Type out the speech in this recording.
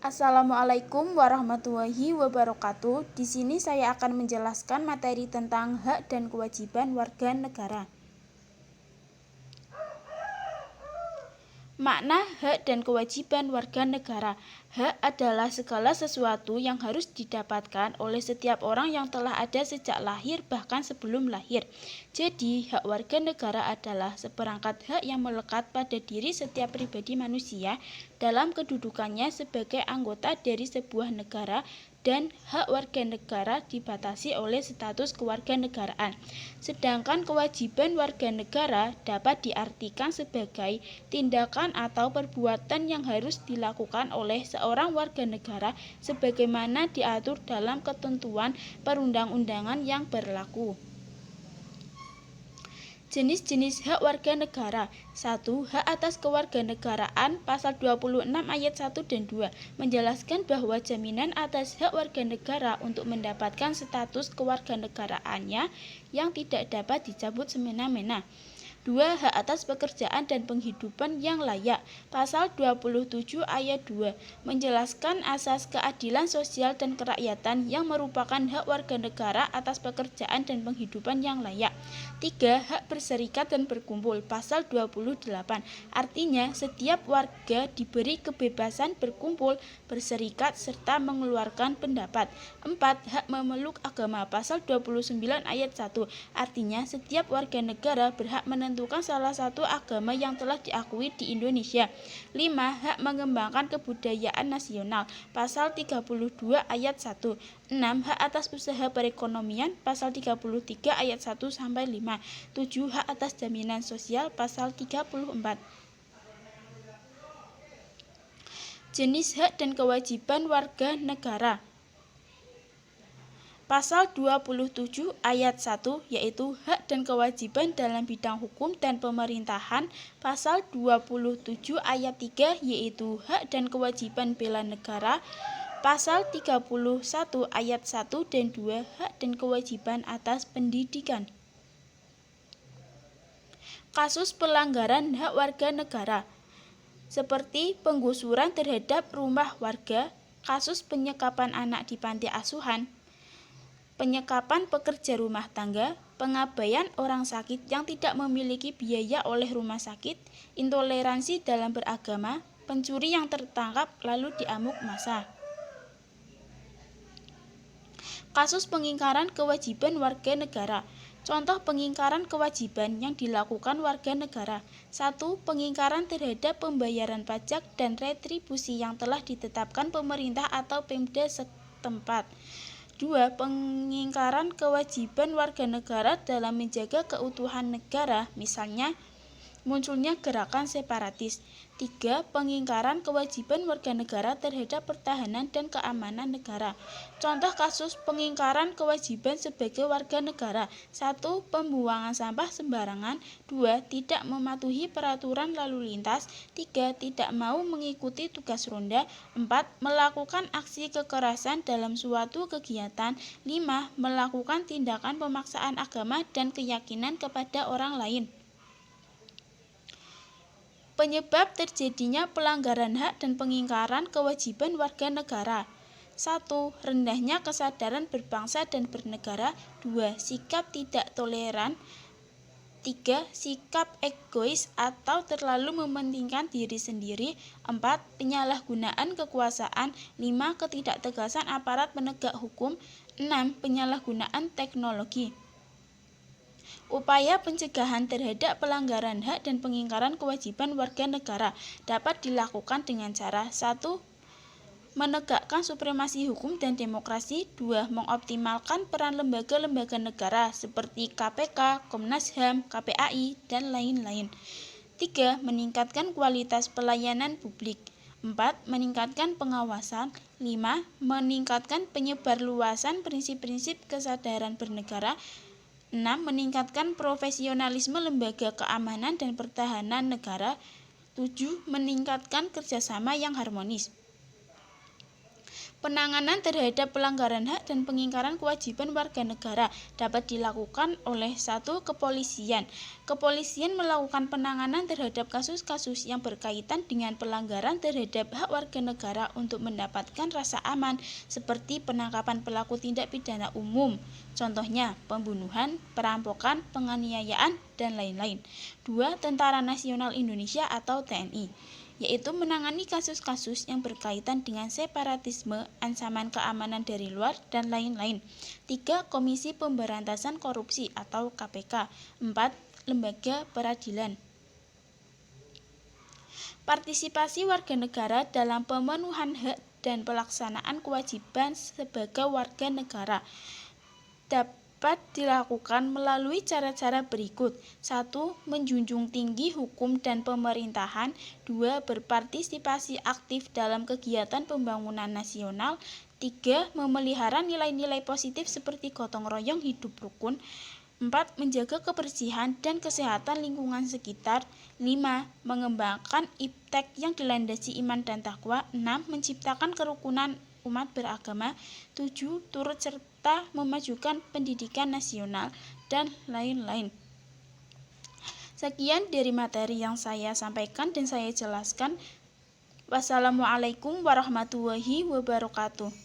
Assalamualaikum warahmatullahi wabarakatuh. Di sini saya akan menjelaskan materi tentang hak dan kewajiban warga negara. Makna hak dan kewajiban warga negara. Hak adalah segala sesuatu yang harus didapatkan oleh setiap orang yang telah ada sejak lahir bahkan sebelum lahir. Jadi, hak warga negara adalah seperangkat hak yang melekat pada diri setiap pribadi manusia dalam kedudukannya sebagai anggota dari sebuah negara, dan hak warga negara dibatasi oleh status kewarganegaraan. Sedangkan kewajiban warga negara dapat diartikan sebagai tindakan atau perbuatan yang harus dilakukan oleh seorang warga negara sebagaimana diatur dalam ketentuan perundang-undangan yang berlaku. Jenis-jenis hak warga negara. 1. Hak atas kewarganegaraan pasal 26 ayat 1 dan 2 menjelaskan bahwa jaminan atas hak warga negara untuk mendapatkan status kewarganegaraannya yang tidak dapat dicabut semena-mena. 2. Hak atas pekerjaan dan penghidupan yang layak. Pasal 27 ayat 2 menjelaskan asas keadilan sosial dan kerakyatan yang merupakan hak warga negara atas pekerjaan dan penghidupan yang layak. 3. Hak berserikat dan berkumpul. Pasal 28 artinya setiap warga diberi kebebasan berkumpul, berserikat, serta mengeluarkan pendapat. 4. Hak memeluk agama. Pasal 29 ayat 1 artinya setiap warga negara berhak menentukan salah satu agama yang telah diakui di Indonesia. 5. Hak mengembangkan kebudayaan nasional. Pasal 32 ayat 1. 6. Hak atas usaha perekonomian. Pasal 33 ayat 1 sampai 5. 7. Hak atas jaminan sosial. Pasal 34. Jenis hak dan kewajiban warga negara. Pasal 27 ayat 1 yaitu hak dan kewajiban dalam bidang hukum dan pemerintahan. Pasal 27 ayat 3 yaitu hak dan kewajiban bela negara. Pasal 31 ayat 1 dan 2 hak dan kewajiban atas pendidikan. Kasus pelanggaran hak warga negara seperti penggusuran terhadap rumah warga, kasus penyekapan anak di panti asuhan, penyekapan pekerja rumah tangga, pengabaian orang sakit yang tidak memiliki biaya oleh rumah sakit, intoleransi dalam beragama, pencuri yang tertangkap lalu diamuk massa. Kasus pengingkaran kewajiban warga negara. Contoh pengingkaran kewajiban yang dilakukan warga negara. 1. Pengingkaran terhadap pembayaran pajak dan retribusi yang telah ditetapkan pemerintah atau Pemda setempat. 2. Pengingkaran kewajiban warga negara dalam menjaga keutuhan negara, misalnya munculnya gerakan separatis. 3. Pengingkaran kewajiban warga negara terhadap pertahanan dan keamanan negara. Contoh kasus pengingkaran kewajiban sebagai warga negara. 1. Pembuangan sampah sembarangan. 2. Tidak mematuhi peraturan lalu lintas. 3. Tidak mau mengikuti tugas ronda. 4. Melakukan aksi kekerasan dalam suatu kegiatan. 5. Melakukan tindakan pemaksaan agama dan keyakinan kepada orang lain. Penyebab terjadinya pelanggaran hak dan pengingkaran kewajiban warga negara. 1. Rendahnya kesadaran berbangsa dan bernegara. 2. Sikap tidak toleran. 3. Sikap egois atau terlalu mementingkan diri sendiri. 4. Penyalahgunaan kekuasaan. 5. Ketidaktegasan aparat penegak hukum. 6. Penyalahgunaan teknologi. Upaya pencegahan terhadap pelanggaran hak dan pengingkaran kewajiban warga negara dapat dilakukan dengan cara 1. Menegakkan supremasi hukum dan demokrasi. 2. Mengoptimalkan peran lembaga-lembaga negara seperti KPK, Komnas HAM, KPAI, dan lain-lain. 3. Meningkatkan kualitas pelayanan publik. 4. Meningkatkan pengawasan. 5. Meningkatkan penyebarluasan prinsip-prinsip kesadaran bernegara. 6. Meningkatkan profesionalisme lembaga keamanan dan pertahanan negara. 7. Meningkatkan kerjasama yang harmonis. Penanganan terhadap pelanggaran hak dan pengingkaran kewajiban warga negara dapat dilakukan oleh 1. Kepolisian. Kepolisian melakukan penanganan terhadap kasus-kasus yang berkaitan dengan pelanggaran terhadap hak warga negara untuk mendapatkan rasa aman, seperti penangkapan pelaku tindak pidana umum, contohnya pembunuhan, perampokan, penganiayaan, dan lain-lain. 2. Tentara Nasional Indonesia atau TNI, yaitu menangani kasus-kasus yang berkaitan dengan separatisme, ancaman keamanan dari luar, dan lain-lain. 3. Komisi Pemberantasan Korupsi atau KPK. 4. Lembaga Peradilan. Partisipasi warga negara dalam pemenuhan hak dan pelaksanaan kewajiban sebagai warga negara dapat dilakukan melalui cara-cara berikut. 1. Menjunjung tinggi hukum dan pemerintahan. 2. Berpartisipasi aktif dalam kegiatan pembangunan nasional. 3. Memelihara nilai-nilai positif seperti gotong royong hidup rukun. 4. Menjaga kebersihan dan kesehatan lingkungan sekitar. 5. Mengembangkan iptek yang dilandasi iman dan takwa. 6. Menciptakan kerukunan umat beragama. 7. Turut serta memajukan pendidikan nasional, dan lain-lain. Sekian dari materi yang saya sampaikan dan saya jelaskan. Wassalamualaikum warahmatullahi wabarakatuh.